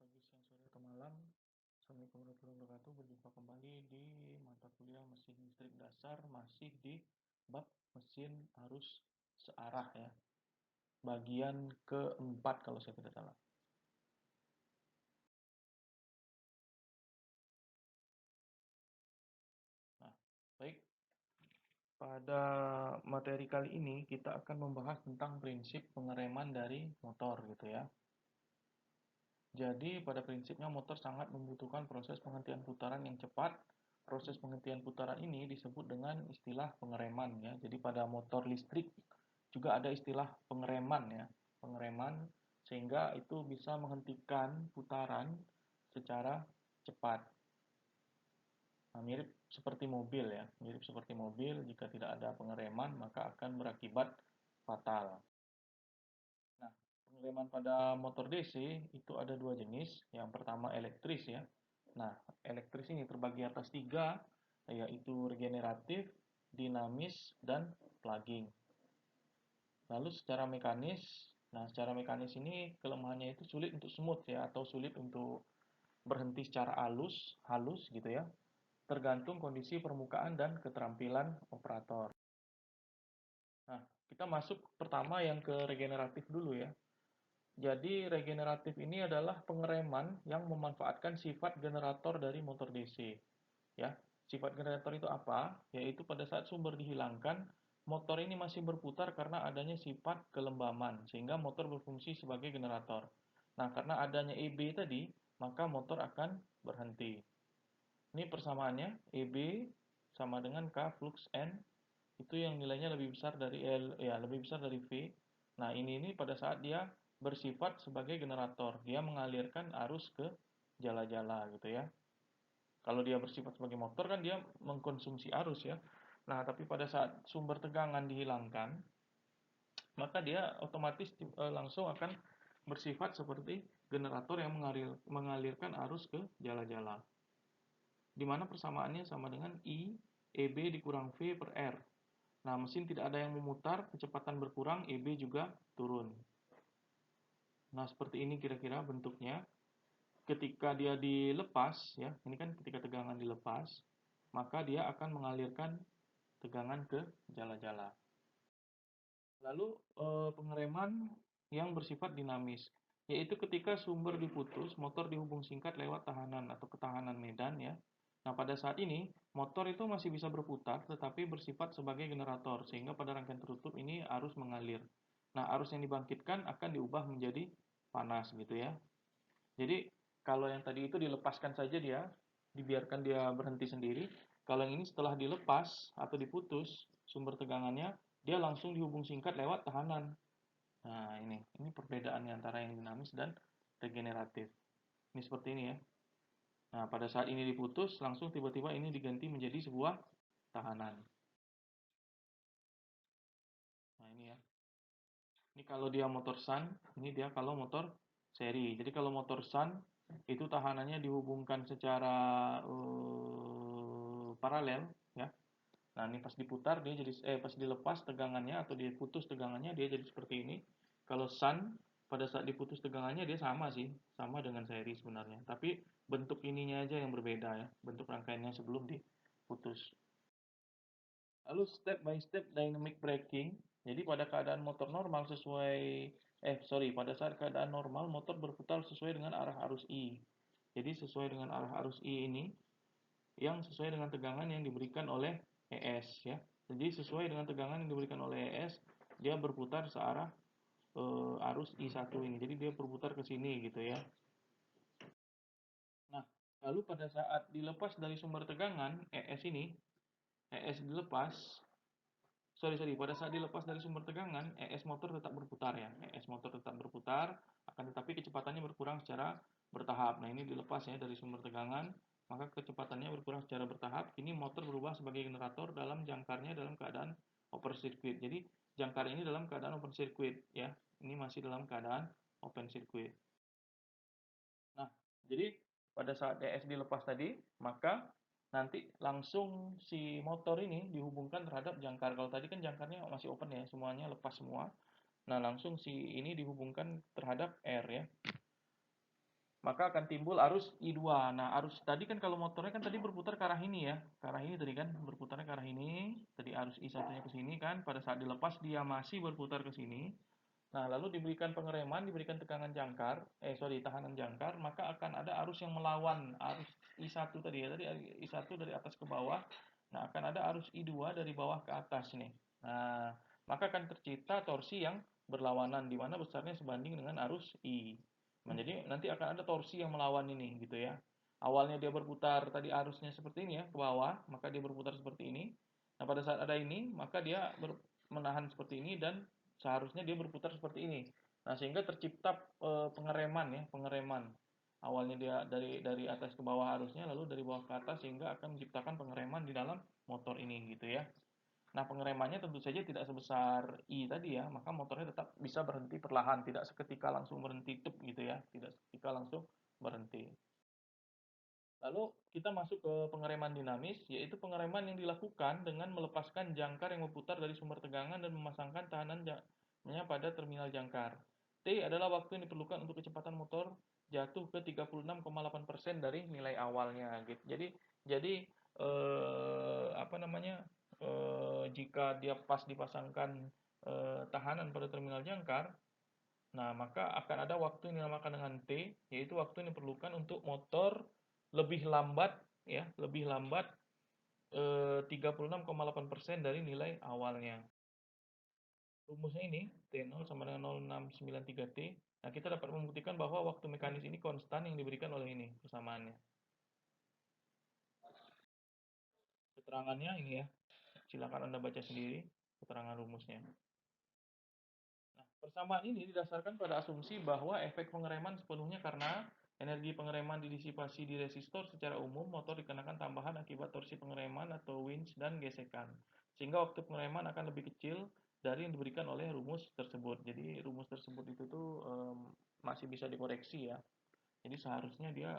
pagi, siang, sore, atau malam. Assalamualaikum warahmatullahi wabarakatuh. Berjumpa kembali di mata kuliah mesin listrik dasar, masih di bab mesin arus searah ya. Bagian keempat kalau saya tidak salah. Nah, baik. Pada materi kali ini kita akan membahas tentang prinsip pengereman dari motor gitu ya. Jadi pada prinsipnya motor sangat membutuhkan proses penghentian putaran yang cepat. Proses penghentian putaran ini disebut dengan istilah pengereman ya. Jadi pada motor listrik juga ada istilah pengereman ya. Pengereman sehingga itu bisa menghentikan putaran secara cepat. Nah, mirip seperti mobil ya. Mirip seperti mobil, jika tidak ada pengereman maka akan berakibat fatal. Nah, pengereman pada motor DC itu ada dua jenis. Yang pertama elektris ya. Nah, elektris ini terbagi atas tiga, yaitu regeneratif, dinamis, dan plugging. Lalu secara mekanis ini kelemahannya itu sulit untuk smooth ya, atau sulit untuk berhenti secara halus gitu ya. Tergantung kondisi permukaan dan keterampilan operator. Nah, kita masuk pertama yang ke regeneratif dulu ya. Jadi regeneratif ini adalah pengereman yang memanfaatkan sifat generator dari motor DC. Ya, sifat generator itu apa? Yaitu pada saat sumber dihilangkan, motor ini masih berputar karena adanya sifat kelembaman, sehingga motor berfungsi sebagai generator. Nah, karena adanya EB tadi, maka motor akan berhenti. Ini persamaannya, EB sama dengan K flux N, itu yang nilainya lebih besar dari L, ya lebih besar dari V. Nah, ini pada saat dia bersifat sebagai generator, dia mengalirkan arus ke jala-jala gitu ya. Kalau dia bersifat sebagai motor kan dia mengkonsumsi arus ya. Nah, tapi pada saat sumber tegangan dihilangkan, maka dia otomatis langsung akan bersifat seperti generator yang mengalirkan arus ke jala-jala. Di mana persamaannya sama dengan I EB dikurang V per R. Nah, mesin tidak ada yang memutar, kecepatan berkurang, EB juga turun. Nah, seperti ini kira-kira bentuknya. Ketika dia dilepas, ya, ini kan ketika tegangan dilepas, maka dia akan mengalirkan tegangan ke jala-jala. Lalu pengereman yang bersifat dinamis, yaitu ketika sumber diputus, motor dihubung singkat lewat tahanan atau ketahanan medan ya. Nah, pada saat ini motor itu masih bisa berputar tetapi bersifat sebagai generator sehingga pada rangkaian tertutup ini arus mengalir. Nah, arus yang dibangkitkan akan diubah menjadi panas gitu ya. Jadi kalau yang tadi itu dilepaskan saja dia, dibiarkan dia berhenti sendiri. Kalau yang ini setelah dilepas atau diputus sumber tegangannya, dia langsung dihubung singkat lewat tahanan. Nah, ini perbedaannya antara yang dinamis dan regeneratif. Ini seperti ini ya. Nah, pada saat ini diputus, langsung tiba-tiba ini diganti menjadi sebuah tahanan. Nah, ini ya. Ini kalau dia motor Sun, ini dia kalau motor seri. Jadi kalau motor Sun itu tahanannya dihubungkan secara paralel ya. Nah, ini pas diputar dia jadi pas dilepas tegangannya atau diputus tegangannya dia jadi seperti ini. Kalau Sun pada saat diputus tegangannya dia sama sih, sama dengan seri sebenarnya. Tapi bentuk ininya aja yang berbeda ya, bentuk rangkaiannya sebelum diputus. Lalu step by step dynamic braking. Jadi pada keadaan motor normal pada saat keadaan normal motor berputar sesuai dengan arah arus I. Jadi sesuai dengan arah arus I ini yang sesuai dengan tegangan yang diberikan oleh ES ya. Jadi sesuai dengan tegangan yang diberikan oleh ES, dia berputar searah arus I1 ini. Jadi dia berputar ke sini gitu ya. Nah, lalu pada saat dilepas dari sumber tegangan ES dilepas, pada saat dilepas dari sumber tegangan, ES motor tetap berputar ya. ES motor tetap berputar, akan tetapi kecepatannya berkurang secara bertahap. Nah, ini dilepas ya dari sumber tegangan, maka kecepatannya berkurang secara bertahap. Ini motor berubah sebagai generator dalam jangkarnya dalam keadaan open circuit. Jadi, jangkar ini dalam keadaan open circuit ya. Ini masih dalam keadaan open circuit. Nah, jadi pada saat ES dilepas tadi, maka nanti langsung si motor ini dihubungkan terhadap jangkar. Kalau tadi kan jangkarnya masih open ya, semuanya lepas semua. Nah, langsung si ini dihubungkan terhadap R ya. maka akan timbul arus I2. Nah, arus tadi kan kalau motornya kan tadi berputar ke arah ini ya. Ke arah ini tadi kan berputarnya ke arah ini. Tadi arus I1-nya ke sini kan. Pada saat dilepas dia masih berputar ke sini. Nah, lalu diberikan pengereman, diberikan tegangan jangkar, tahanan jangkar, maka akan ada arus yang melawan arus I1 tadi ya. Tadi I1 dari atas ke bawah. Nah, akan ada arus I2 dari bawah ke atas nih. Nah, maka akan tercipta torsi yang berlawanan di mana besarnya sebanding dengan arus I. Nah, jadi nanti akan ada torsi yang melawan ini gitu ya. Awalnya dia berputar tadi arusnya seperti ini ya ke bawah, maka dia berputar seperti ini. Nah, pada saat ada ini, maka dia menahan seperti ini dan seharusnya dia berputar seperti ini. Nah, sehingga tercipta pengereman ya, pengereman. Awalnya dia dari atas ke bawah arusnya, lalu dari bawah ke atas sehingga akan menciptakan pengereman di dalam motor ini gitu ya. Nah, pengeremannya tentu saja tidak sebesar I tadi ya, maka motornya tetap bisa berhenti perlahan, tidak seketika langsung berhenti tup gitu ya, tidak seketika langsung berhenti. Lalu kita masuk ke pengereman dinamis, yaitu pengereman yang dilakukan dengan melepaskan jangkar yang berputar dari sumber tegangan dan memasangkan tahanannya pada terminal jangkar. T adalah waktu yang diperlukan untuk kecepatan motor jatuh ke 36,8% dari nilai awalnya. Gitu. Jadi apa namanya? Jika dia pas dipasangkan tahanan pada terminal jangkar, nah, maka akan ada waktu yang dinamakan dengan T, yaitu waktu yang diperlukan untuk motor lebih lambat ya, lebih lambat 36,8% dari nilai awalnya. Rumusnya ini T0 sama dengan 0,693 T. Nah, kita dapat membuktikan bahwa waktu mekanis ini konstan yang diberikan oleh ini persamaannya. Keterangannya ini ya. Silakan Anda baca sendiri keterangan rumusnya. Nah, persamaan ini didasarkan pada asumsi bahwa efek pengereman sepenuhnya karena energi pengereman didisipasi di resistor. Secara umum, motor dikenakan tambahan akibat torsi pengereman atau winch dan gesekan. Sehingga waktu pengereman akan lebih kecil dari yang diberikan oleh rumus tersebut. Jadi rumus tersebut itu tuh masih bisa dikoreksi ya. Jadi seharusnya dia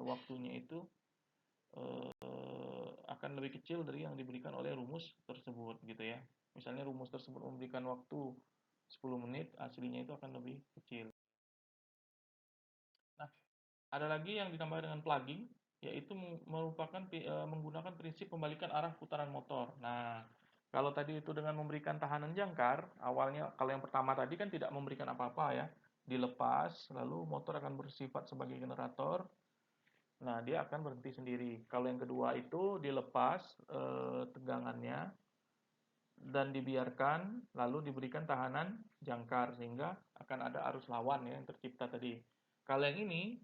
waktunya itu akan lebih kecil dari yang diberikan oleh rumus tersebut gitu ya. Misalnya rumus tersebut memberikan waktu 10 menit, aslinya itu akan lebih kecil. Nah, ada lagi yang ditambah dengan plugging, yaitu merupakan menggunakan prinsip pembalikan arah putaran motor. Nah, kalau tadi itu dengan memberikan tahanan jangkar, awalnya kalau yang pertama tadi kan tidak memberikan apa-apa ya, dilepas, lalu motor akan bersifat sebagai generator. Nah, dia akan berhenti sendiri. Kalau yang kedua itu dilepas tegangannya dan dibiarkan lalu diberikan tahanan jangkar sehingga akan ada arus lawan ya yang tercipta tadi. Kalau yang ini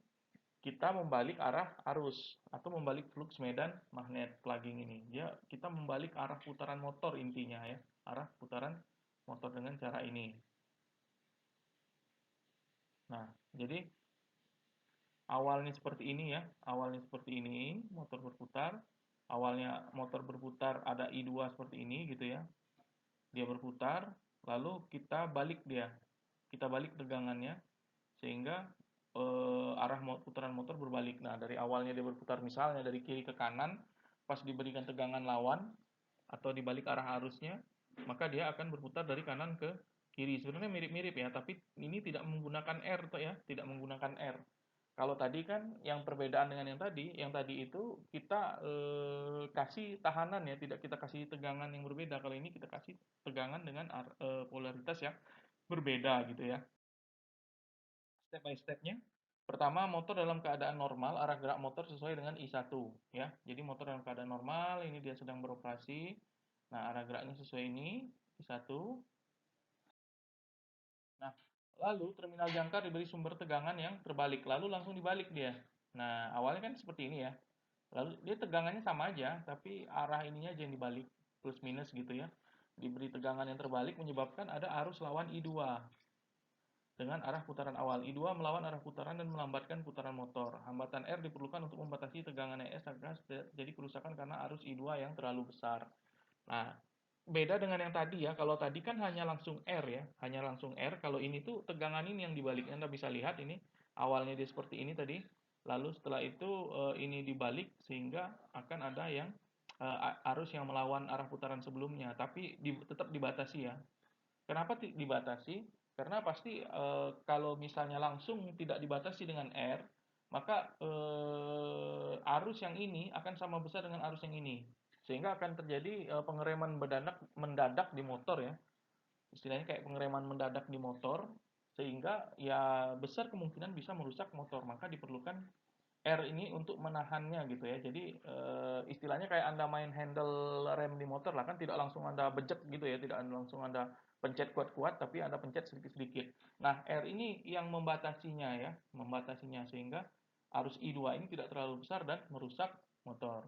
kita membalik arah arus atau membalik flux medan magnet plugging ini. Ya, kita membalik arah putaran motor intinya ya, arah putaran motor dengan cara ini. Nah, jadi awalnya seperti ini ya, awalnya seperti ini, motor berputar. Awalnya motor berputar ada I2 seperti ini gitu ya. Dia berputar, lalu kita balik dia. Kita balik tegangannya sehingga arah putaran motor berbalik. Nah, dari awalnya dia berputar misalnya dari kiri ke kanan, pas diberikan tegangan lawan atau dibalik arah arusnya, maka dia akan berputar dari kanan ke kiri. Sebenarnya mirip-mirip ya, tapi ini tidak menggunakan R tuh ya, tidak menggunakan R. Kalau tadi kan yang perbedaan dengan yang tadi itu kita kasih tahanan ya, tidak kita kasih tegangan yang berbeda. Kalau ini kita kasih tegangan dengan polaritas yang berbeda gitu ya. Step by stepnya. Pertama, motor dalam keadaan normal, arah gerak motor sesuai dengan I1 ya. Jadi motor dalam keadaan normal, ini dia sedang beroperasi. Nah, arah geraknya sesuai ini, I1. Nah, lalu terminal jangkar diberi sumber tegangan yang terbalik, lalu langsung dibalik dia. Nah, awalnya kan seperti ini ya. Lalu dia tegangannya sama aja, tapi arah ininya aja yang dibalik, plus minus gitu ya. Diberi tegangan yang terbalik menyebabkan ada arus lawan I2 dengan arah putaran awal. I2 melawan arah putaran dan melambatkan putaran motor. Hambatan R diperlukan untuk membatasi tegangan ES agar terjadi kerusakan karena arus I2 yang terlalu besar. Nah, beda dengan yang tadi ya. Kalau tadi kan hanya langsung R ya, hanya langsung R. Kalau ini tuh tegangan ini yang dibalik. Anda bisa lihat ini awalnya dia seperti ini tadi. Lalu setelah itu ini dibalik sehingga akan ada yang arus yang melawan arah putaran sebelumnya, tapi tetap dibatasi ya. Kenapa dibatasi? Karena pasti kalau misalnya langsung tidak dibatasi dengan R, maka arus yang ini akan sama besar dengan arus yang ini. Sehingga akan terjadi pengereman mendadak di motor ya. Istilahnya kayak pengereman mendadak di motor, sehingga ya besar kemungkinan bisa merusak motor. Maka diperlukan R ini untuk menahannya gitu ya. Jadi istilahnya kayak Anda main handle rem di motor lah, kan tidak langsung Anda bejek gitu ya, tidak langsung Anda pencet kuat-kuat, tapi Anda pencet sedikit-sedikit. Nah, R ini yang membatasinya ya, membatasinya sehingga arus I2 ini tidak terlalu besar dan merusak motor.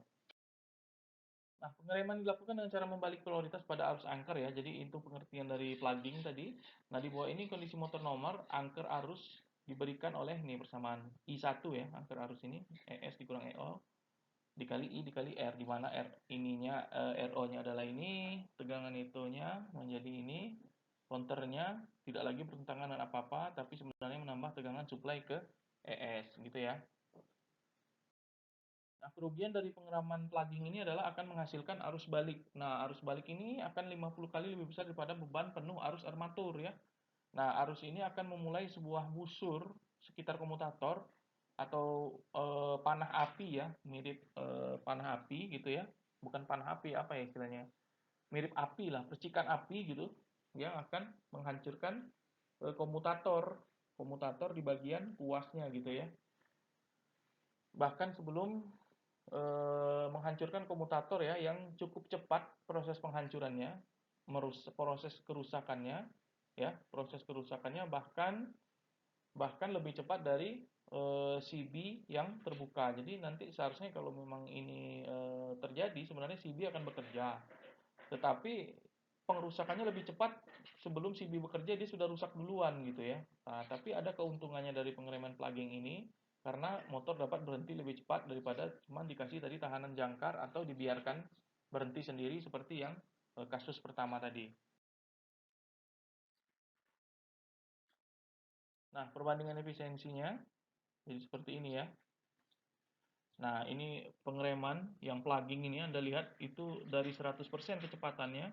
Nah, pengereman dilakukan dengan cara membalik polaritas pada arus angker ya. Jadi itu pengertian dari plugging tadi. Nah, di bawah ini kondisi motor nomor, angker arus diberikan oleh ini persamaan I1 ya, angker arus ini ES dikurang EO dikali I dikali R, di mana R ininya RO-nya adalah ini, tegangan itonya menjadi ini, konternya tidak lagi bertentangan dengan apa-apa, tapi sebenarnya menambah tegangan suplai ke ES gitu ya. Nah, kerugian dari pengeraman plugging ini adalah akan menghasilkan arus balik. Nah, arus balik ini akan 50 kali lebih besar daripada beban penuh arus armatur ya. Nah, arus ini akan memulai sebuah busur sekitar komutator atau panah api ya, mirip panah api gitu ya. Bukan panah api, apa ya istilahnya? Mirip api lah, percikan api gitu yang akan menghancurkan komutator, komutator di bagian puasnya gitu ya. Bahkan sebelum menghancurkan komutator ya yang cukup cepat proses penghancurannya, proses kerusakannya ya, proses kerusakannya bahkan lebih cepat dari CB yang terbuka. Jadi nanti seharusnya kalau memang ini terjadi, sebenarnya CB akan bekerja. Tetapi pengerusakannya lebih cepat sebelum CB bekerja, dia sudah rusak duluan gitu ya. Nah, tapi ada keuntungannya dari pengereman plugging ini karena motor dapat berhenti lebih cepat daripada cuma dikasih tadi tahanan jangkar atau dibiarkan berhenti sendiri seperti yang kasus pertama tadi. Nah, perbandingan efisiensinya jadi seperti ini ya. Nah, ini pengereman yang plugging ini Anda lihat itu dari 100% kecepatannya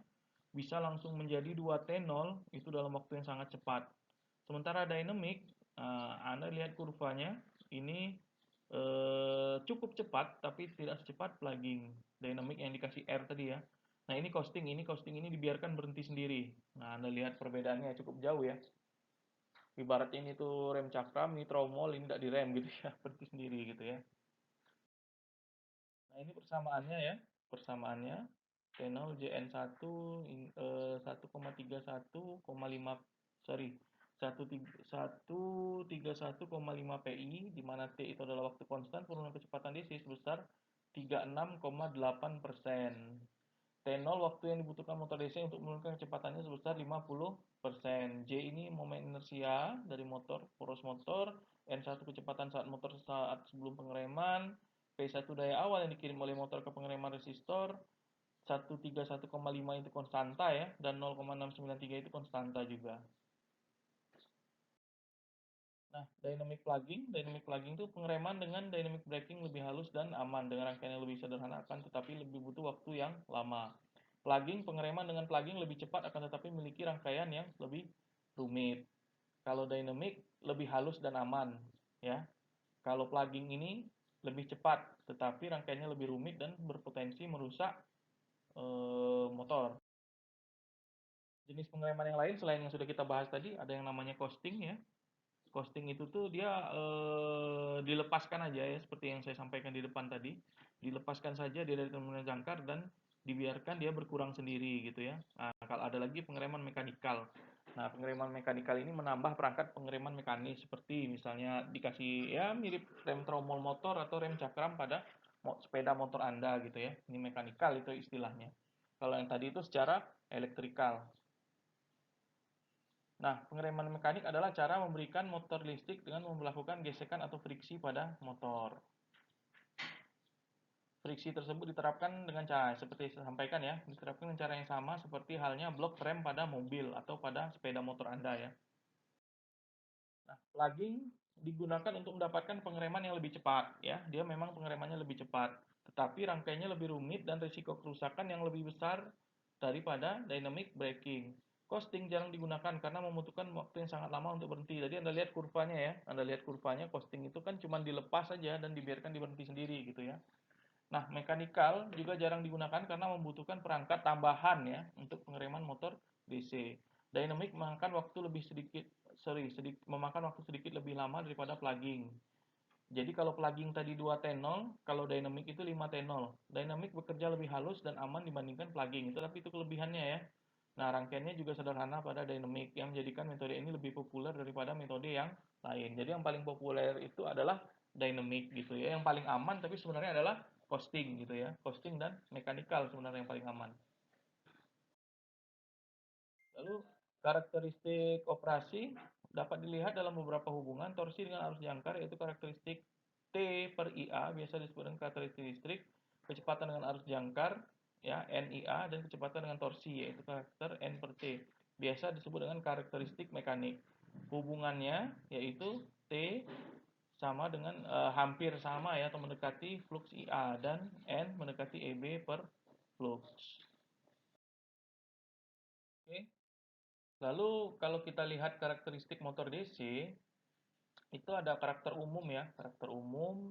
bisa langsung menjadi 2T0 itu dalam waktu yang sangat cepat. Sementara dynamic, Anda lihat kurvanya, ini cukup cepat tapi tidak secepat plugging. Dynamic yang dikasih R tadi ya. Nah, ini costing ini dibiarkan berhenti sendiri. Nah, Anda lihat perbedaannya cukup jauh ya. Ibarat ini tuh rem cakram, ini tromol, ini tidak direm gitu ya, berhenti sendiri gitu ya. Nah, ini persamaannya ya. Persamaannya T0 JN1 1,31,5 sorry 131,5 PI di mana T itu adalah waktu konstan penurunan kecepatan DC sebesar 36,8%. T0 waktu yang dibutuhkan motor DC untuk menurunkan kecepatannya sebesar 50%. J ini momen inersia dari motor, poros motor, N1 kecepatan saat sebelum pengereman, P1 daya awal yang dikirim oleh motor ke pengereman resistor, 131,5 itu konstanta ya, dan 0,693 itu konstanta juga. Nah, dynamic plugging itu pengereman dengan dynamic braking lebih halus dan aman dengan rangkaian yang lebih sederhana akan tetapi lebih butuh waktu yang lama. Pengereman dengan plugging lebih cepat akan tetapi memiliki rangkaian yang lebih rumit. Kalau dynamic lebih halus dan aman, ya. Kalau plugging ini lebih cepat tetapi rangkaiannya lebih rumit dan berpotensi merusak motor. Jenis pengereman yang lain selain yang sudah kita bahas tadi ada yang namanya coasting ya. Coasting itu tuh dia dilepaskan aja ya seperti yang saya sampaikan di depan tadi. Dilepaskan saja dia dari terminal jangkar dan dibiarkan dia berkurang sendiri gitu ya. Nah, kalau ada lagi pengereman mekanikal. Nah, pengereman mekanikal ini menambah perangkat pengereman mekanis seperti misalnya dikasih ya mirip rem tromol motor atau rem cakram pada sepeda motor Anda gitu ya. Ini mekanikal itu istilahnya. Kalau yang tadi itu secara elektrikal. Nah, pengereman mekanik adalah cara memberikan motor listrik dengan melakukan gesekan atau friksi pada motor. Friksi tersebut diterapkan dengan cara seperti saya sampaikan ya, diterapkan dengan cara yang sama seperti halnya blok rem pada mobil atau pada sepeda motor Anda ya. Nah, plugging digunakan untuk mendapatkan pengereman yang lebih cepat ya. Dia memang pengeremannya lebih cepat, tetapi rangkaiannya lebih rumit dan risiko kerusakan yang lebih besar daripada dynamic braking. Coasting jarang digunakan karena membutuhkan waktu yang sangat lama untuk berhenti. Jadi Anda lihat kurvanya ya, Anda lihat kurvanya coasting itu kan cuma dilepas saja dan dibiarkan berhenti sendiri gitu ya. Nah, mekanikal juga jarang digunakan karena membutuhkan perangkat tambahan ya untuk pengereman motor DC. Dynamic memakan waktu memakan waktu sedikit lebih lama daripada plugging. Jadi kalau plugging tadi 2T0, kalau dynamic itu 5T0. Dynamic bekerja lebih halus dan aman dibandingkan plugging. Tapi itu kelebihannya ya. Nah, rangkaiannya juga sederhana pada dynamic yang menjadikan metode ini lebih populer daripada metode yang lain. Jadi yang paling populer itu adalah dynamic gitu ya. Yang paling aman tapi sebenarnya adalah coasting gitu ya. Coasting dan mechanical sebenarnya yang paling aman. Lalu karakteristik operasi dapat dilihat dalam beberapa hubungan torsi dengan arus jangkar, yaitu karakteristik T per IA biasa disebut dengan karakteristik listrik, kecepatan dengan arus jangkar ya NIA, dan kecepatan dengan torsi yaitu karakter N per T biasa disebut dengan karakteristik mekanik. Hubungannya yaitu T sama dengan hampir sama ya atau mendekati flux IA dan N mendekati EB per flux. Oke. Lalu kalau kita lihat karakteristik motor DC, itu ada karakter umum ya, karakter umum.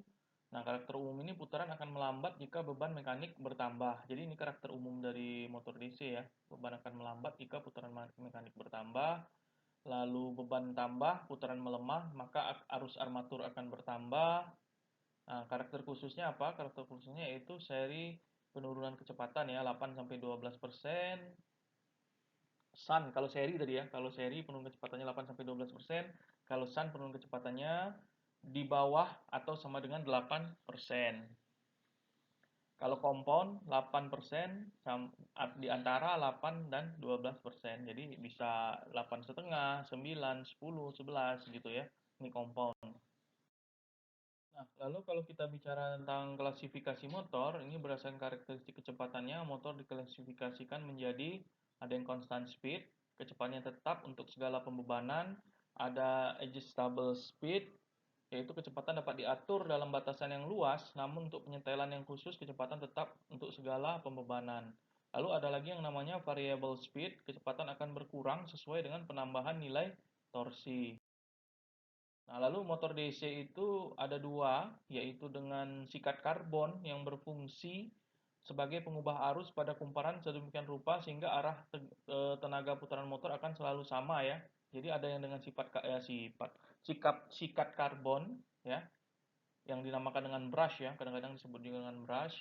Nah, karakter umum ini putaran akan melambat jika beban mekanik bertambah. Jadi ini karakter umum dari motor DC ya. Beban akan melambat jika putaran mekanik bertambah. Lalu beban tambah, putaran melemah, maka arus armatur akan bertambah. Nah, karakter khususnya apa? Karakter khususnya yaitu seri penurunan kecepatan ya, 8 sampai 12%. Sun kalau seri tadi ya, kalau seri penurunan kecepatannya 8 sampai 12%, kalau Sun penurunan kecepatannya di bawah atau sama dengan 8%. Kalau compound 8% di antara 8 dan 12%. Jadi bisa 8,5, 9, 10, 11 gitu ya. Ini compound. Nah, lalu kalau kita bicara tentang klasifikasi motor, ini berdasarkan karakteristik kecepatannya, motor diklasifikasikan menjadi ada yang constant speed, kecepatannya tetap untuk segala pembebanan, ada adjustable speed, yaitu kecepatan dapat diatur dalam batasan yang luas, namun untuk penyetelan yang khusus kecepatan tetap untuk segala pembebanan. Lalu ada lagi yang namanya variable speed, kecepatan akan berkurang sesuai dengan penambahan nilai torsi. Nah, lalu motor DC itu ada dua, yaitu dengan sikat karbon yang berfungsi sebagai pengubah arus pada kumparan sedemikian rupa sehingga arah tenaga putaran motor akan selalu sama ya. Jadi ada yang dengan sikat karbon ya, yang dinamakan dengan brush ya, kadang-kadang disebut juga dengan brush.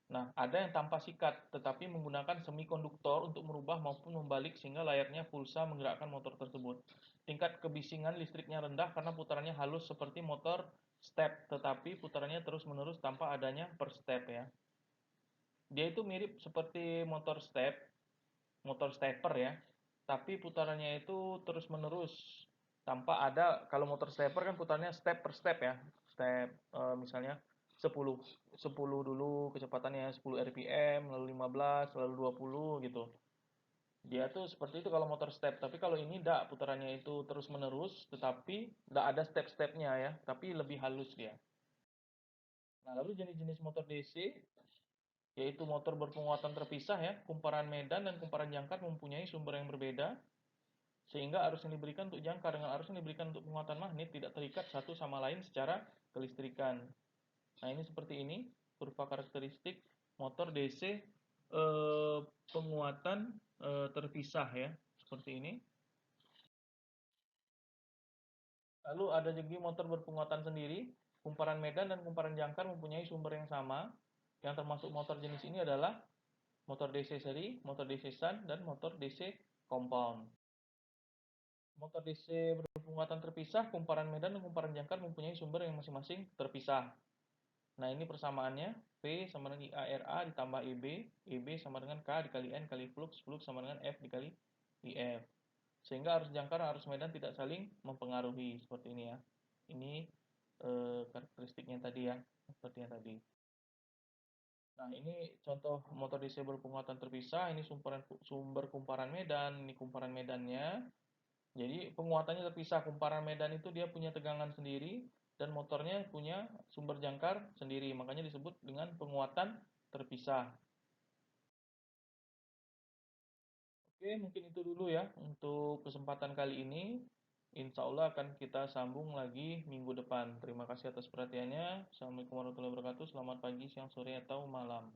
Nah, ada yang tanpa sikat, tetapi menggunakan semikonduktor untuk merubah maupun membalik sehingga layaknya pulsa menggerakkan motor tersebut. Tingkat kebisingan listriknya rendah karena putarannya halus seperti motor step, tetapi putarannya terus-menerus tanpa adanya per step ya. Dia itu mirip seperti motor stepper ya, tapi putarannya itu terus-menerus tanpa ada. Kalau motor stepper kan putarannya step per step ya, step misalnya 10 10 dulu kecepatannya 10 rpm, lalu 15, lalu 20 gitu. Dia tuh seperti itu kalau motor step, tapi kalau ini enggak, putarannya itu terus-menerus tetapi enggak ada step-stepnya ya, tapi lebih halus dia. Nah, lalu jenis-jenis motor DC yaitu motor berpenguatan terpisah ya, kumparan medan dan kumparan jangkar mempunyai sumber yang berbeda sehingga arus yang diberikan untuk jangkar dengan arus yang diberikan untuk penguatan magnet tidak terikat satu sama lain secara kelistrikan. Nah, ini seperti ini kurva karakteristik motor DC penguatan terpisah ya, seperti ini. Lalu ada juga motor berpenguatan sendiri, kumparan medan dan kumparan jangkar mempunyai sumber yang sama. Yang termasuk motor jenis ini adalah motor DC seri, motor DC shunt, dan motor DC compound. Motor DC berpenguatan terpisah, kumparan medan dan kumparan jangkar mempunyai sumber yang masing-masing terpisah. Nah, ini persamaannya, P sama dengan IARA ditambah EB, EB sama dengan K dikali N kali flux, flux sama dengan F dikali IF. Sehingga arus jangkar dan arus medan tidak saling mempengaruhi, seperti ini ya. Ini karakteristiknya tadi ya, seperti yang tadi. Nah, ini contoh motor DC berpenguatan terpisah, ini sumber kumparan medan, ini kumparan medannya. Jadi penguatannya terpisah, kumparan medan itu dia punya tegangan sendiri dan motornya punya sumber jangkar sendiri, makanya disebut dengan penguatan terpisah. Oke, mungkin itu dulu ya untuk kesempatan kali ini. Insya Allah akan kita sambung lagi minggu depan. Terima kasih atas perhatiannya. Assalamualaikum warahmatullahi wabarakatuh. Selamat pagi, siang, sore, atau malam.